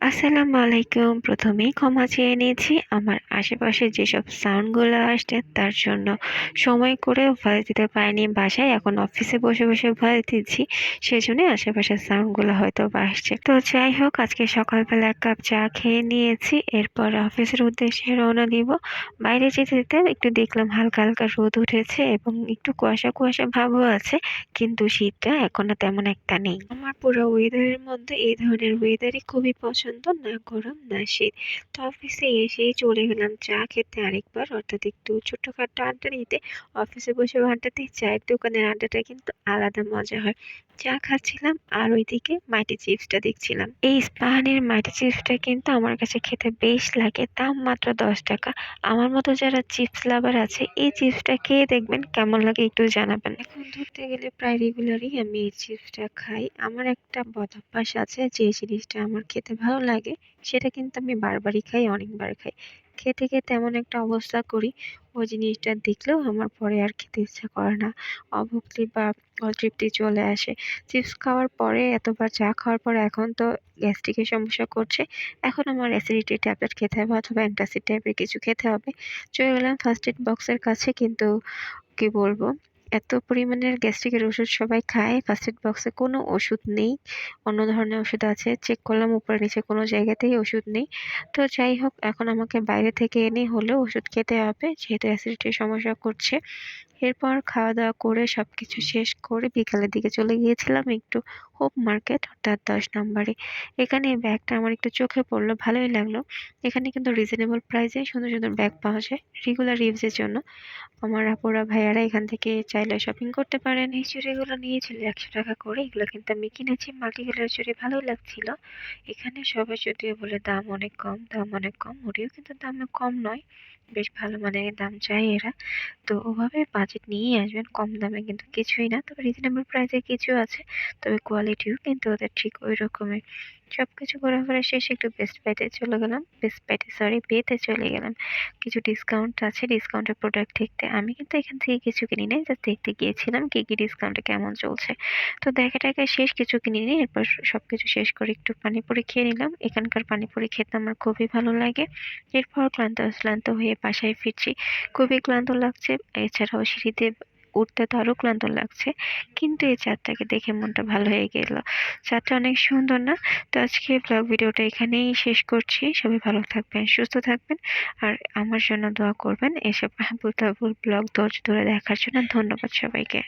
আসসালামু আলাইকুম। প্রথমেই ক্ষমা চেয়ে নিয়েছি আমার আশেপাশে যেসব সাউন্ডগুলো আসছে তার জন্য। সময় করে ভয়েস দিতে পারিনি বাসায়, এখন অফিসে বসে বসে ভয়েস দিচ্ছি, সেজন্যই আশেপাশের সাউন্ডগুলো হয়তো বা আসছে। তো যাই হোক, আজকে সকালবেলা এক কাপ চা খেয়ে নিয়েছি, এরপর অফিসের উদ্দেশ্যে রওনা দিব। বাইরে যেতে যেতে একটু দেখলাম হালকা হালকা রোদ উঠেছে এবং একটু কুয়াশা কুয়াশা ভাবও আছে, কিন্তু শীতটা এখনো তেমন একটা নেই। আমার পুরো ওয়েদারের মধ্যে এই ধরনের ওয়েদারই খুবই পছন্দ, না গরম না শীত। তো অফিসে এসেই চলে গেলাম চা খেতে আরেকবার, অর্থাৎ একটু ছোট্টখাট্টো আড্ডা নিতে। অফিসে বসে আড্ডাতে চায়ের দোকানের আড্ডাটা কিন্তু আলাদা মজা হয়। চা খাচ্ছিলাম আর ওইদিকে মাটি চিপসটা দেখছিলাম। এই ইস্পাহানের মাটি চিপসটা কিন্তু আমার কাছে খেতে বেশ লাগে, দাম মাত্র 10 টাকা। আমার মতো যারা চিপস লাভার আছে এই চিপসটা খেয়ে দেখবেন কেমন লাগে একটু জানাবেন। এখন ধরতে গেলে প্রায় রেগুলারই আমি এই চিপসটা খাই। আমার একটা বদ অভ্যাস আছে, যে জিনিসটা আমার খেতে ভালো লাগে সেটা কিন্তু আমি বারবারই খাই, অনেকবার খাই। খেতে খেতে এমন একটা অবস্থা করি, ওই জিনিসটা দেখলেও আমার পরে আর খেতে ইচ্ছা করে না। অভুক্তি বা অতৃপ্তি চলে আসে। চিপস খাওয়ার পরে, এতবার চা খাওয়ার পরে এখন তো গ্যাস্ট্রিকের সমস্যা করছে। এখন আমার অ্যাসিডিটির ট্যাবলেট খেতে হবে অথবা অ্যান্টাসিড টাইপের কিছু খেতে হবে। চলে গেলাম ফার্স্ট এড বক্সের কাছে, কিন্তু কি বলবো, এত পরিমাণের গ্যাস্ট্রিকের ওষুধ সবাই খায়, ফার্স্ট এড বক্সে কোনো ওষুধ নেই। অন্য ধরনের ওষুধ আছে, চেক করলাম উপরে নিচে কোনো জায়গাতেই ওষুধ নেই। তো যাই হোক, এখন আমাকে বাইরে থেকে এনে হলেও ওষুধ খেতে হবে, যেহেতু অ্যাসিডিটির সমস্যা করছে। এরপর খাওয়া দাওয়া করে সবকিছু শেষ করে বিকালের দিকে চলে গিয়েছিলাম একটু হোপ মার্কেট, অর্থাৎ 10 নম্বরে। এখানে এই ব্যাগটা আমার একটু চোখে পড়লো, ভালোই লাগলো। এখানে কিন্তু রিজনেবল প্রাইসে সুন্দর সুন্দর ব্যাগ পাওয়া যায় রেগুলার ইউজের জন্য। আমার আপুরা ভাইয়ারা এখান থেকে চাইলে শপিং করতে পারেন। এই চুড়িগুলো নিয়েছিল 100 টাকা করে, এগুলো কিন্তু আমি কিনেছি। মাল্টি কালার চুড়ি, ভালোই লাগছিল। এখানে সবাই যদিও বলে দাম অনেক কম, দাম অনেক কম, ওটিও কিন্তু দামে কম নয়, বেশ ভালো মানের দাম চায় এরা। তো ওভাবে বাজেট নিয়েই আসবেন, কম দামে কিন্তু কিছুই না, তবে রিজনেবল প্রাইসে কিছু আছে, তবে কোয়ালিটিও কিন্তু ওদের ঠিক ওই রকমের। সবকিছু ঘোরাফেরা শেষে একটু বেস্ট বাইতে চলে গেলাম, বেস্ট বাইতে সরি বেতে চলে গেলাম। কিছু ডিসকাউন্ট আছে, ডিসকাউন্টের প্রোডাক্ট দেখতে। আমি কিন্তু এখান থেকে কিছু কিনি নাই, জাস্ট দেখতে গিয়েছিলাম কি কি ডিসকাউন্টে কেমন চলছে। তো দেখা টাকা শেষ, কিছু কিনিনি। এরপর সবকিছু শেষ করে একটু পানিপুরি খেয়ে নিলাম। এখানকার পানিপুরি খেতে আমার খুবই ভালো লাগে। এরপর ক্লান্ত ক্লান্ত হয়ে বাসায় ফিরছি, খুবই ক্লান্ত লাগছে। এছাড়াও সিঁড়িতে উঠতে তো আরো ক্লান্ত লাগছে, কিন্তু এই চাঁদটাকে দেখে মনটা ভালো হয়ে গেল। চাঁদটা অনেক সুন্দর না? তো আজকে ব্লগ ভিডিওটা এখানেই শেষ করছি। সবাই ভালো থাকবেন, সুস্থ থাকবেন, আর আমার জন্য দোয়া করবেন। এসব আবুল তাবুল ব্লগ ধৈর্য ধরে দেখার জন্য ধন্যবাদ সবাইকে।